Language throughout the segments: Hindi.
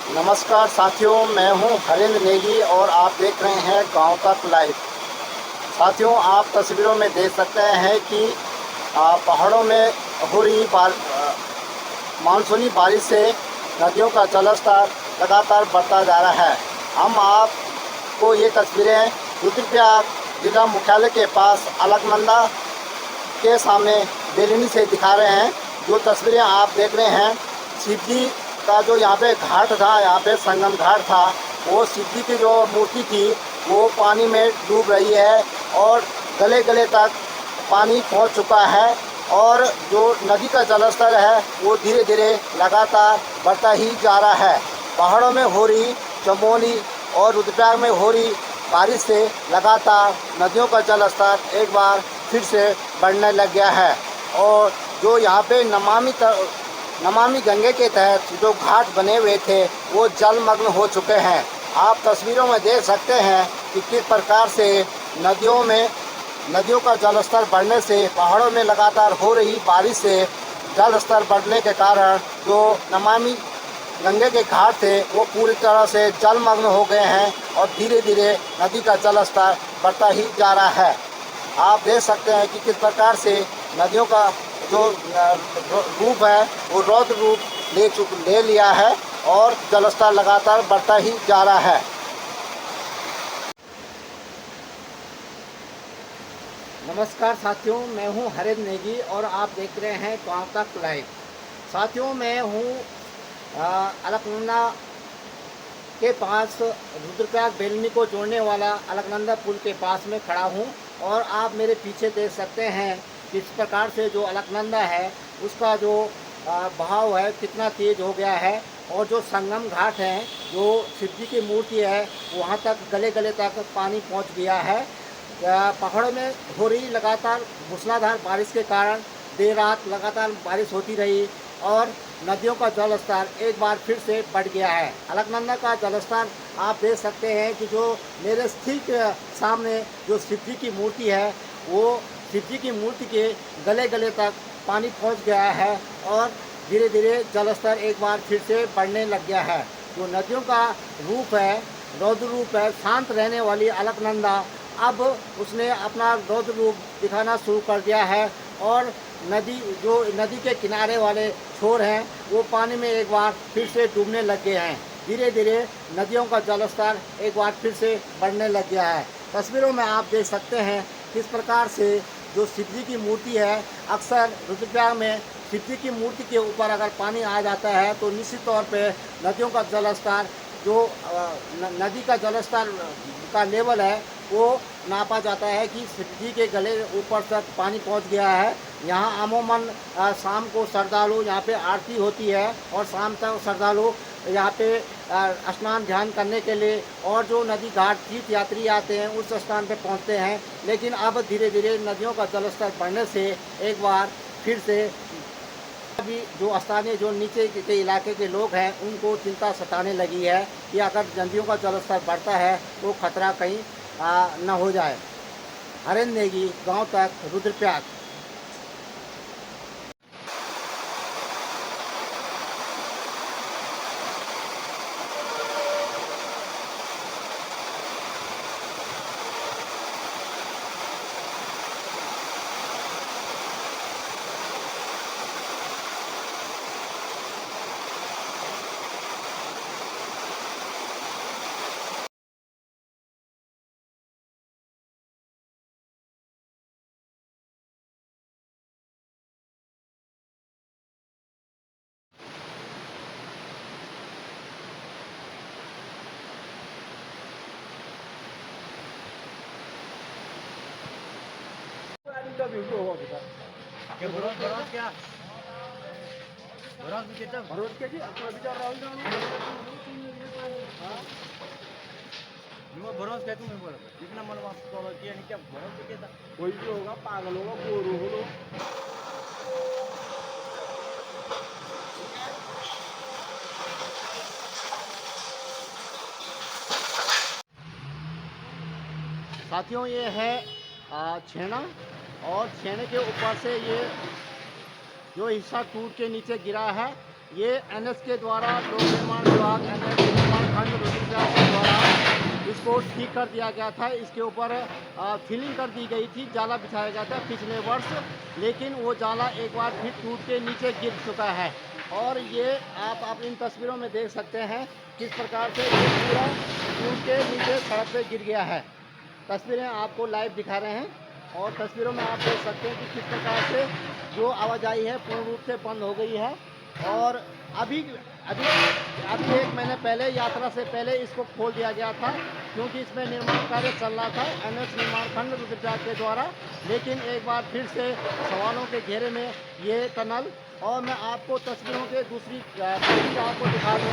नमस्कार साथियों, मैं हूं हरेंद्र नेगी और आप देख रहे हैं गांव तक लाइव। साथियों, आप तस्वीरों में देख सकते हैं कि पहाड़ों में हो रही मानसूनी बारिश से नदियों का जलस्तर लगातार बढ़ता जा रहा है। हम आपको ये तस्वीरें रुद्रप्रयाग जिला मुख्यालय के पास अलकनंदा के सामने बेलनी से दिखा रहे हैं। जो तस्वीरें आप देख रहे हैं, शिव जी का जो यहाँ पे घाट था, यहाँ पे संगम घाट था, वो शिव जी की जो मूर्ति थी वो पानी में डूब रही है और गले गले तक पानी पहुँच चुका है। और जो नदी का जलस्तर है वो धीरे धीरे लगातार बढ़ता ही जा रहा है। पहाड़ों में हो रही चमोली और रुद्रप्रयाग में हो रही बारिश से लगातार नदियों का जलस्तर एक बार फिर से बढ़ने लग गया है। और जो यहाँ पे नमामि गंगे के तहत जो घाट बने हुए थे वो जलमग्न हो चुके हैं। आप तस्वीरों में देख सकते हैं कि किस प्रकार से नदियों का जलस्तर बढ़ने से, पहाड़ों में लगातार हो रही बारिश से जल स्तर बढ़ने के कारण जो नमामि गंगे के घाट थे वो पूरी तरह से जलमग्न हो गए हैं और धीरे धीरे नदी का जलस्तर बढ़ता ही जा रहा है। आप देख सकते हैं कि किस प्रकार से नदियों का जो रूप है वो रौद्र रूप ले लिया है और जलस्तर लगातार बढ़ता ही जा रहा है। नमस्कार साथियों, मैं हूं हरेंद्र नेगी और आप देख रहे हैं गांव तक लाइव। साथियों, मैं हूं अलकनंदा के पास रुद्रप्रयाग बेलनी को जोड़ने वाला अलकनंदा पुल के पास में खड़ा हूं और आप मेरे पीछे देख सकते हैं किस प्रकार से जो अलकनंदा है उसका जो बहाव है कितना तेज़ हो गया है। और जो संगम घाट है, जो शिव जी की मूर्ति है, वहाँ तक गले गले तक पानी पहुँच गया है। पहाड़ों में हो रही लगातार मूसलाधार बारिश के कारण देर रात लगातार बारिश होती रही और नदियों का जलस्तर एक बार फिर से बढ़ गया है। अलकनंदा का जलस्तर आप देख सकते हैं कि जो मेरे ठीक सामने जो शिव जी की मूर्ति है वो शिव जी की मूर्ति के गले गले तक पानी पहुंच गया है और धीरे धीरे जलस्तर एक बार फिर से बढ़ने लग गया है। जो नदियों का रूप है, रौद्र रूप है, शांत रहने वाली अलकनंदा अब उसने अपना रौद्र रूप दिखाना शुरू कर दिया है और नदी के किनारे वाले छोर हैं वो पानी में एक बार फिर से डूबने लग गए हैं। धीरे धीरे नदियों का जलस्तर एक बार फिर से बढ़ने लग गया है। तस्वीरों में आप देख सकते हैं किस प्रकार से जो शिव जी की मूर्ति है, अक्सर रुद्रप्रयाग में शिव जी की मूर्ति के ऊपर अगर पानी आ जाता है तो निश्चित तौर पे नदियों का जलस्तर जो नदी का जलस्तर का लेवल है वो नापा जाता है कि शिव जी के गले ऊपर तक पानी पहुंच गया है। यहाँ अमूमन शाम को श्रद्धालु यहाँ पे आरती होती है और शाम तक श्रद्धालु यहाँ पे स्नान ध्यान करने के लिए और जो नदी घाट तीर्थ यात्री आते हैं उस स्थान पे पहुँचते हैं। लेकिन अब धीरे धीरे नदियों का जलस्तर बढ़ने से एक बार फिर से अभी जो स्थानीय जो नीचे के इलाके के लोग हैं उनको चिंता सताने लगी है कि अगर नदियों का जलस्तर बढ़ता है तो खतरा कहीं न हो जाए। हरेंद्र नेगी, गांव तक, रुद्रप्रयाग। कोई भी होगा, पागल होगा, गोरू होगा। साथियों, ये है छेना और छेने के ऊपर से ये जो हिस्सा टूट के नीचे गिरा है ये एनएच के द्वारा लोक निर्माण विभाग एनएच निर्माण खंड रुद्रप्रयाग के द्वारा इसको ठीक कर दिया गया था। इसके ऊपर फिलिंग कर दी गई थी, जाला बिछाया गया था पिछले वर्ष, लेकिन वो जाला एक बार फिर टूट के नीचे गिर चुका है। और ये आप इन तस्वीरों में देख सकते हैं किस प्रकार से ये पूरा टूट के नीचे सड़क पे गिर गया है। तस्वीरें आपको लाइव दिखा रहे हैं और तस्वीरों में आप देख सकते हैं कि किस प्रकार से जो आवाजाही है पूर्ण रूप से बंद हो गई है। और अभी अभी अभी एक महीने पहले, यात्रा से पहले इसको खोल दिया गया था, क्योंकि इसमें निर्माण कार्य चल रहा था एनएच निर्माण खंड रुद्रप्रयाग के द्वारा। लेकिन एक बार फिर से सवालों के घेरे में ये टनल, और मैं आपको तस्वीरों के दूसरी तस्वीर आपको दिखा दूँ।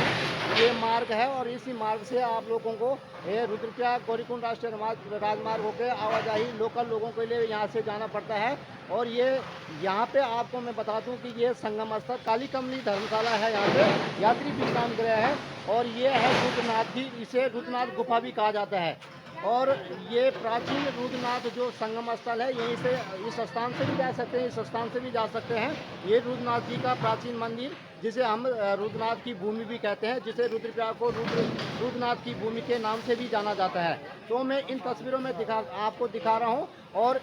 ये मार्ग है और इसी मार्ग से आप लोगों को ये रुद्रप्रयाग गौरीकुंड राष्ट्रीय राजमार्ग होकर आवाजाही लोकल लोगों के लिए यहाँ से जाना पड़ता है। और ये यहाँ पे आपको मैं बता दूं कि ये संगम स्थल काली कमली धर्मशाला है, यहाँ पे यात्री विश्राम गृह है। और ये है रुद्रनाथ की, इसे रुद्रनाथ गुफा भी कहा जाता है। और ये प्राचीन रुद्रनाथ जो संगम स्थल है, यहीं से इस स्थान से भी जा सकते हैं, इस स्थान से भी जा सकते हैं। ये रुद्रनाथ जी का प्राचीन मंदिर, जिसे हम रुद्रनाथ की भूमि भी कहते हैं, जिसे रुद्रप्रयाग को रुद्रनाथ की भूमि के नाम से भी जाना जाता है। तो मैं इन तस्वीरों में आपको दिखा रहा हूँ। और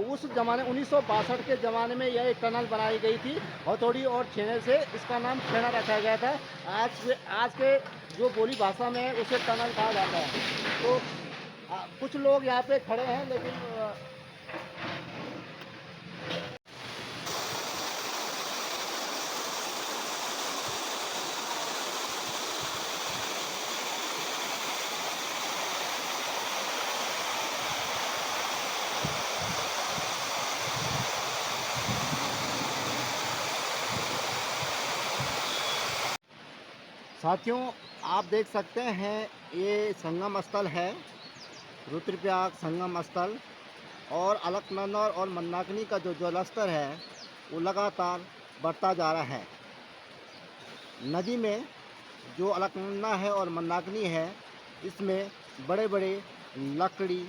उस ज़माने 1962 के ज़माने में यह एक टनल बनाई गई थी, हथौड़ी और छेने से इसका नाम छेना रखा गया था। आज के जो बोली भाषा में है उसे टनल कहा जाता है। तो कुछ लोग यहाँ पे खड़े हैं, लेकिन साथियों आप देख सकते हैं ये संगम स्थल है, रुद्रप्रयाग संगम स्थल। और अलकनंदा और मंदाकिनी का जो जलस्तर है वो लगातार बढ़ता जा रहा है। नदी में जो अलकनंदा है और मंदाकिनी है, इसमें बड़े बड़े लकड़ी,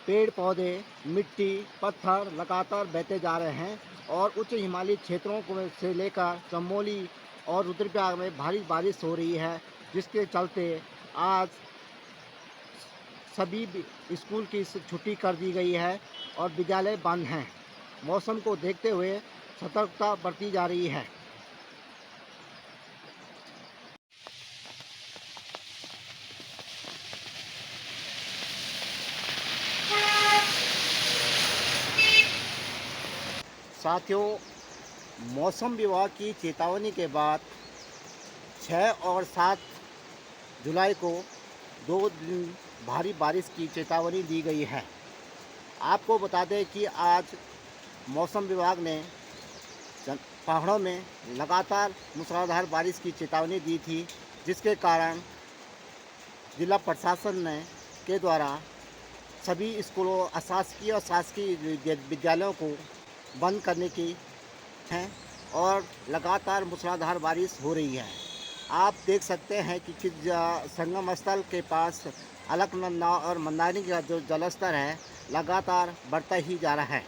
पेड़ पौधे, मिट्टी, पत्थर लगातार बहते जा रहे हैं। और उच्च हिमालयी क्षेत्रों को से लेकर चमोली और रुद्रप्रयाग में भारी बारिश हो रही है, जिसके चलते आज सभी स्कूल की छुट्टी कर दी गई है और विद्यालय बंद हैं। मौसम को देखते हुए सतर्कता बरती जा रही है। साथियों, मौसम विभाग की चेतावनी के बाद 6 और 7 जुलाई को 2 दिन भारी बारिश की चेतावनी दी गई है। आपको बता दें कि आज मौसम विभाग ने पहाड़ों में लगातार मूसलाधार बारिश की चेतावनी दी थी, जिसके कारण जिला प्रशासन के द्वारा सभी स्कूलों, अशासकीय और शासकीय विद्यालयों को बंद करने की है और लगातार मूसलाधार बारिश हो रही है। आप देख सकते हैं कि संगम स्थल के पास अलकनंदा और मंदाकिनी का जो जलस्तर है लगातार बढ़ता ही जा रहा है।